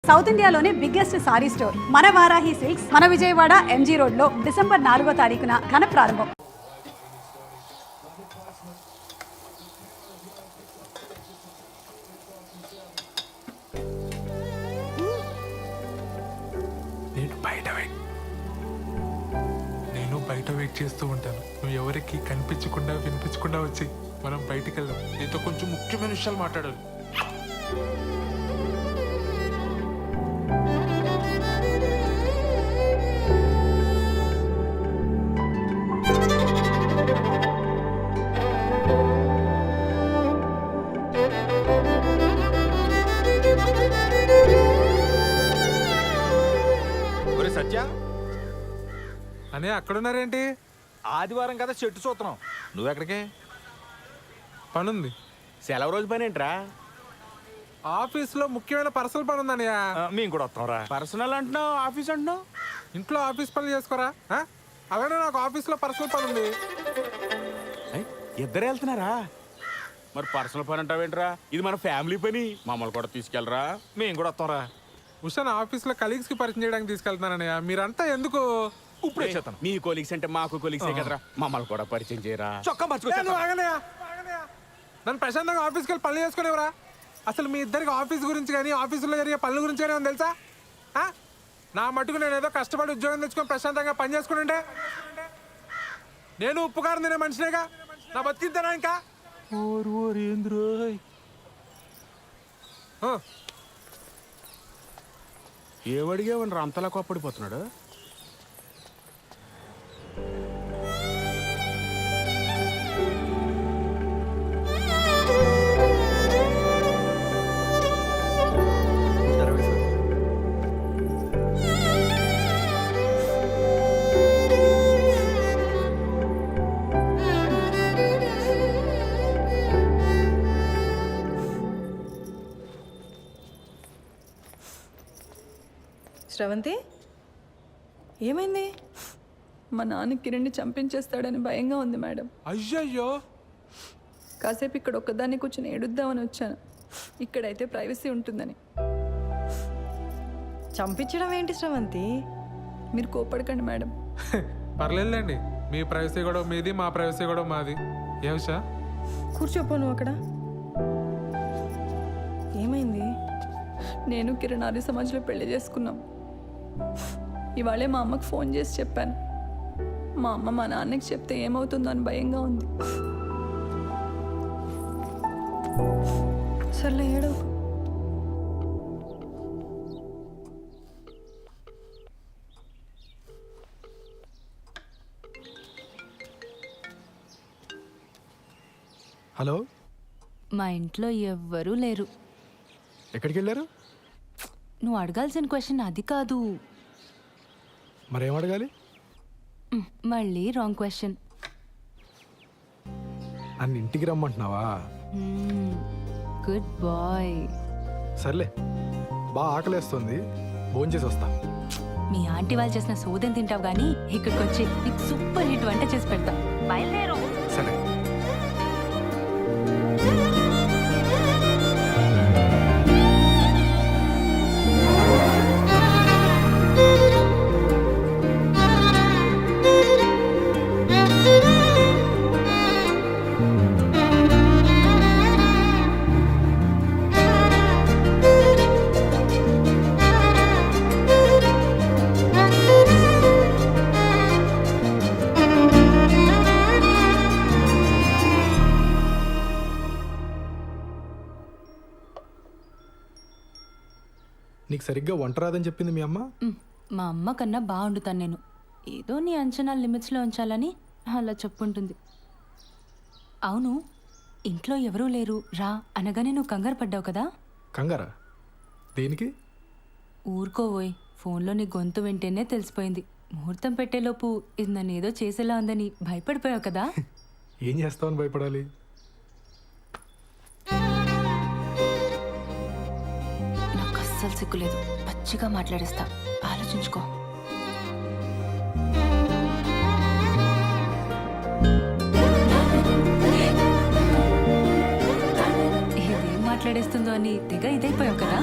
South ఇండియాలోనే biggest sorry store మన Varahi silks మన విజయవాడ ఎంజీ రోడ్ లో డిసెంబర్ 4వ తారీఖున ఘన ప్రారంభం. నేను బయట వెయిట్ చేస్తూ ఉంటాను. నువ్వు ఎవరికి కనిపించకుండా వినిపించకుండా వచ్చి మనం బయటికి వెళ్దాం. నీతో కొంచెం ముఖ్యమైన విషయాలు మాట్లాడాలి. సత్య అనే అక్కడున్నారేంటి? ఆదివారం కదా చెట్టు చూస్తున్నాం. నువ్వెక్కడికే? పనుంది. సెలవు రోజు పని ఏంట్రా? ఆఫీస్లో ముఖ్యమైన పర్సనల్ పని ఉందన్నయ్య. మేము కూడా వస్తాంరా. పర్సనల్ అంటున్నావు, ఆఫీస్ అంటున్నావు. ఇంట్లో ఆఫీస్ పనులు చేసుకోరా? అలానే నాకు ఆఫీస్లో పర్సనల్ పని ఉంది. ఇద్దరు వెళ్తున్నారా? మరి పర్సనల్ పని అంటావేంట్రా? ఇది మన ఫ్యామిలీ పని. మమ్మల్ని కూడా తీసుకెళ్ళరా, మేము కూడా వస్తాంరా. ఉషా ఆఫీస్లో కలీగ్స్ కి పరిచయం చేయడానికి తీసుకెళ్తున్నానన్నయ్య. మీరంతా ఎందుకు ఇప్పుడు వచ్చేస్తాను. మీ కొలీగ్స్ అంటే మాకు కొలీగ్సే కదరా, మమ్మల్ని కూడా పరిచయం చేయరా. చొక్కా నన్ను ప్రశాంతంగా ఆఫీస్కి వెళ్ళి పనులు చేసుకునేవరా? అసలు మీ ఇద్దరికి ఆఫీస్ గురించి కానీ ఆఫీసులో జరిగే పనుల గురించి కానీ ఉంది తెలుసా? నా మటుకు నేను ఏదో కష్టపడి ఉద్యోగం తెచ్చుకొని ప్రశాంతంగా పని చేసుకుంటే నేను ఉప్పుకారం తినే మనిషినేగా. నా బతికిద్దానా ఇంకా? ఏమడిగేవని అంతలా కోప్పడిపోతున్నాడు? శ్రవంతి, ఏమైంది? మా నాన్న కిరణ్ని చంపించేస్తాడని భయంగా ఉంది మేడం. అయ్యయ్యో. కాసేపు ఇక్కడ ఒక్కదాన్ని కూర్చొని ఏడుద్దామని వచ్చాను. ఇక్కడైతే ప్రైవసీ ఉంటుందని. చంపించడం ఏంటి శ్రవంతి? మీరు కోపడకండి మేడం. పర్లేదులేండి. మీ ప్రైవసీ కూడా మీది, మా ప్రైవసీ కూడా మాది. ఏ ఉషా? కూర్చోపో నువ్వు అక్కడ. ఏమైంది? నేను కిరణ్ ఆర్య సమాజ్లో పెళ్లి చేసుకున్నాం. ఇవాళే మా అమ్మకు ఫోన్ చేసి చెప్పాను. మా అమ్మ మా నాన్నకి చెప్తే ఏమవుతుందో అని భయంగా ఉంది. సర్లే ఏడవ. హలో, మా ఇంట్లో ఎవ్వరూ లేరు. ఎక్కడికి వెళ్ళారు? నువ్వు అడగాల్సిన క్వశ్చన్ అది కాదు. మరేం అడగాలి? మళ్ళీ రాంగ్ క్వశ్చన్. నన్ను ఇంటికి రమ్మంటున్నావా? Good bye. సర్లే, బాగా ఆకలేస్తుంది, భోంచేసి వస్తా. మీ ఆంటీ వాళ్ళు చేసిన సోదం తింటావు కానీ ఇక్కడికి వచ్చి నీకు సూపర్ హిట్ వంట చేసి పెడతా. బయలుదేరు. సరే. నీకు సరిగ్గా వంట రాదని చెప్పింది మీ అమ్మ? మా అమ్మ కన్నా బాగుండుతాను నేను. ఏదో నీ అంచనా లిమిట్స్లో ఉంచాలని అలా చెప్పుంటుంది. అవును, ఇంట్లో ఎవరూ లేరు రా అనగానే నువ్వు కంగారు పడ్డావు కదా? కంగారా? దేనికి? ఊరుకోవోయ్, ఫోన్లో నీ గొంతు వింటేనే తెలిసిపోయింది. ముహూర్తం పెట్టేలోపు ఇది నన్ను ఏదో చేసేలా ఉందని భయపడిపోయావు కదా? ఏం చేస్తావని భయపడాలి? నాకు అస్సలు సిగ్గులేదు. పచ్చిగా మాట్లాడేస్తా, ఆలోచించుకో. ఇదేం మాట్లాడేస్తుందో అని తెగ ఇదైపోయావు కదా?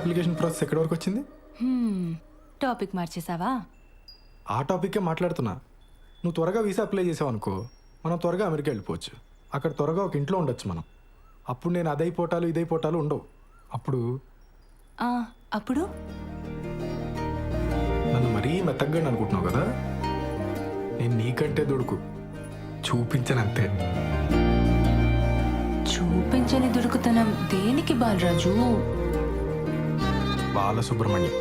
అప్లికేషన్ ప్రాసెస్ ఎక్కడి వరకు వచ్చింది? టాపిక్ మార్చేసావా? ఆ టాపిక్కే మాట్లాడుతున్నా. నువ్వు త్వరగా వీసా అప్లై చేసావు అనుకో, మనం త్వరగా అమెరికా వెళ్ళిపోవచ్చు. అక్కడ త్వరగా ఒక ఇంట్లో ఉండొచ్చు మనం. అప్పుడు నేను అదైపోటాలు ఇదైపోటాలు ఉండవు. అప్పుడు ఆ, అప్పుడు నన్ను మరీ మెత్తగ్గా అనుకుంటున్నావు కదా. నేను నీకంటే దొడుకు చూపించనంతే. చూపించని దుడుకుతనం దేనికి బాలరాజు? బాలసుబ్రహ్మణ్యం.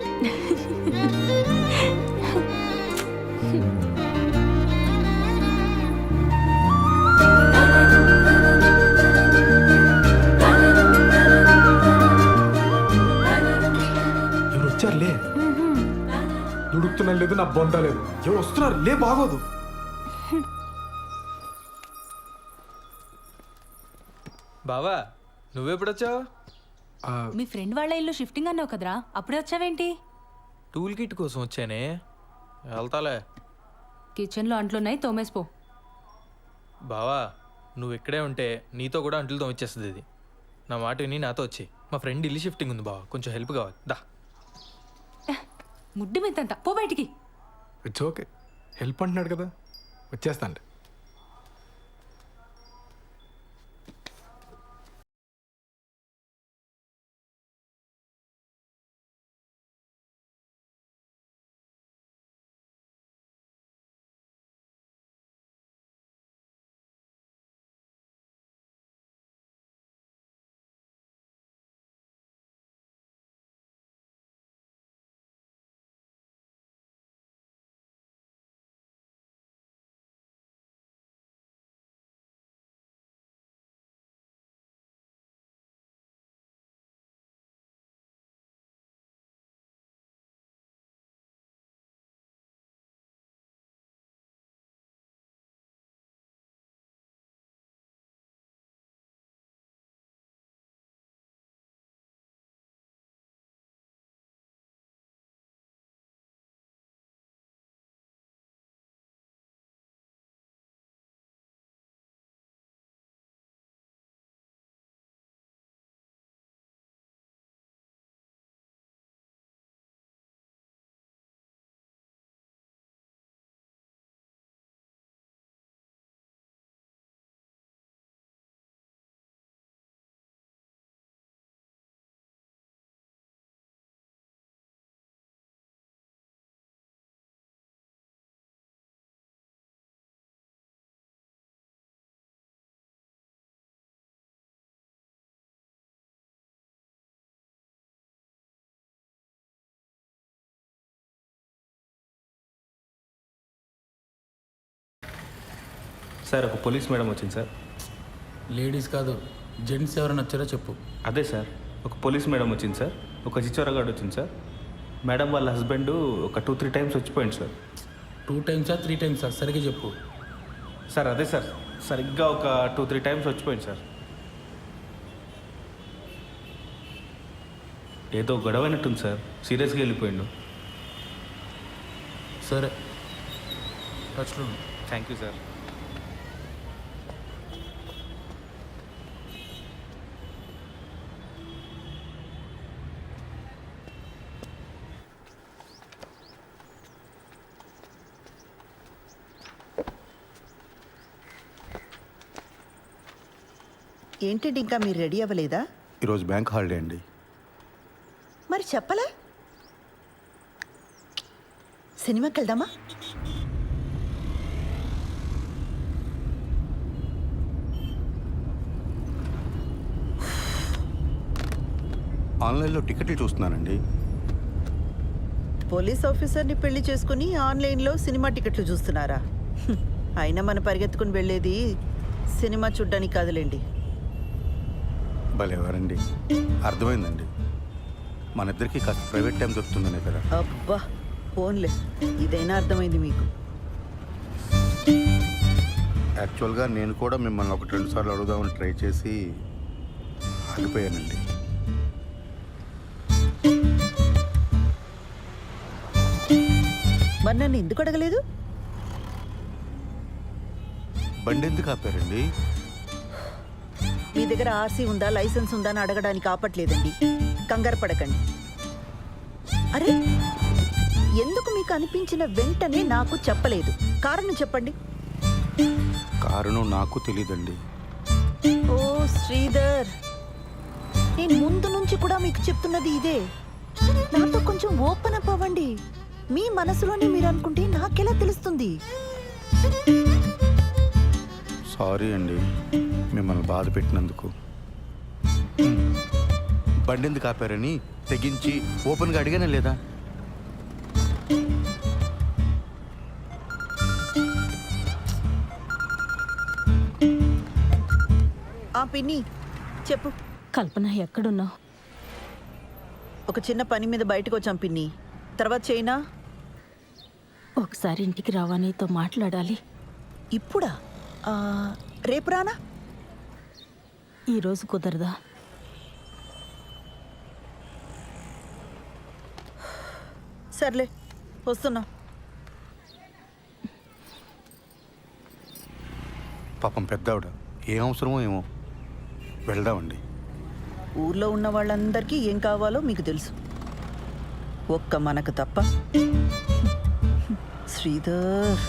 ఎవరు వచ్చారులే. దుడుకుతున్నా లేదు, నా బొంద లేదు. ఎవరు వస్తున్నారు లే, బాగోదు. బావా నువ్వెప్పుడొచ్చావు? మీ ఫ్రెండ్ వాళ్ళ ఇల్లు షిఫ్టింగ్ అన్నావు కదరా, అప్పుడే వచ్చావేంటి? టూల్ కిట్ కోసం వచ్చానే, వెళ్తాలే. కిచెన్లో అంట్లున్నాయి, తోమేసిపో. బావా నువ్వు ఇక్కడే ఉంటే నీతో కూడా అంట్లు తోమిచ్చేస్తుంది ఇది. నా మాట విని నాతో వచ్చి. మా ఫ్రెండ్ ఇల్లు షిఫ్టింగ్ ఉంది బావా, కొంచెం హెల్ప్ కావాలి. దా. ముడ్డి మీదంతా పో బయటికి. ఇట్స్ ఓకే, హెల్ప్ అంటున్నాడు కదా, వచ్చేస్తాను. సార్ ఒక పోలీస్ మేడం వచ్చింది సార్. లేడీస్ కాదు, జెంట్స్ ఎవరైనా వచ్చారో చెప్పు. అదే సార్, ఒక పోలీస్ మేడం వచ్చింది సార్, ఒక చిచ్చోరగాడు వచ్చింది సార్. మేడం వాళ్ళ హస్బెండ్ ఒక 2-3 టైమ్స్ వచ్చిపోయింది సార్. 2 టైమ్సా 3 టైమ్సా సరిగ్గా చెప్పు. సార్ అదే సార్, సరిగ్గా ఒక 2-3 టైమ్స్ వచ్చిపోయింది సార్. ఏదో గొడవ అయినట్టుంది సార్, సీరియస్గా వెళ్ళిపోయిండు. సరే టచ్లో ఉండు. Thank you sir. ఏంటండి ఇంకా మీరు రెడీ అవ్వలేదా? ఈరోజు బ్యాంక్ హాలిడే అండి. మరి చెప్పలే. సినిమాకి వెళ్దామా? ఆన్లైన్లో టికెట్లు చూస్తున్నానండి. పోలీస్ ఆఫీసర్ని పెళ్లి చేసుకుని ఆన్లైన్లో సినిమా టికెట్లు చూస్తున్నారా? అయినా మనం పరిగెత్తుకుని వెళ్ళేది సినిమా చూడ్డానికి కాదులేండి. భలేవారండి, అర్థమైందండి. మన ఇద్దరికి కాస్త ప్రైవేట్ టైం దొరుకుతుందనే కదా. అబ్బా ఫోన్లే, ఇదైనా అర్థమైంది మీకు. యాక్చువల్గా నేను కూడా మిమ్మల్ని 1-2 సార్లు అడుగుదామని ట్రై చేసి ఆగిపోయానండి. మరి నన్ను ఎందుకు అడగలేదు? బండి ఎందుకు ఆపారండి? మీ దగ్గర ఆర్సీ ఉందా, లైసెన్స్ ఉందా అని అడగడానికి ఆపట్లేదండి. కంగారు పడకండి. అరే, ఎందుకు మీకు అనిపించిన వెంటనే నాకు చెప్పలేదు? కారణం చెప్పండి. కారణం నాకు తెలీదండి. ఓ శ్రీధర్, నేను ముందు నుంచి కూడా మీకు చెప్తున్నది ఇదే. నాతో కొంచెం ఓపెన్ అప్ అవ్వండి. మీ మనసులోనే మీరు అనుకుంటే నాకెలా తెలుస్తుంది? సారీ అండి మిమ్మల్ని బాధ పెట్టినందుకు. బండి ఎందుకు ఆపారని తెగించి ఓపెన్గా అడిగానే లేదా? ఆ పిన్ని చెప్పు. కల్పన ఎక్కడున్నావు? ఒక చిన్న పని మీద బయటకు వచ్చాం పిన్ని, తర్వాత చేయనా? ఒకసారి ఇంటికి రావా, నీతో మాట్లాడాలి. ఇప్పుడా? రేపు రానా? ఈరోజు కుదరదా? సర్లే, వస్తున్నా. పాపం పెద్దావిడ, ఏం అవసరమో ఏమో. వెళ్దామండి. ఊర్లో ఉన్న వాళ్ళందరికీ ఏం కావాలో మీకు తెలుసు, ఒక్క మనకు తప్ప. శ్రీధర్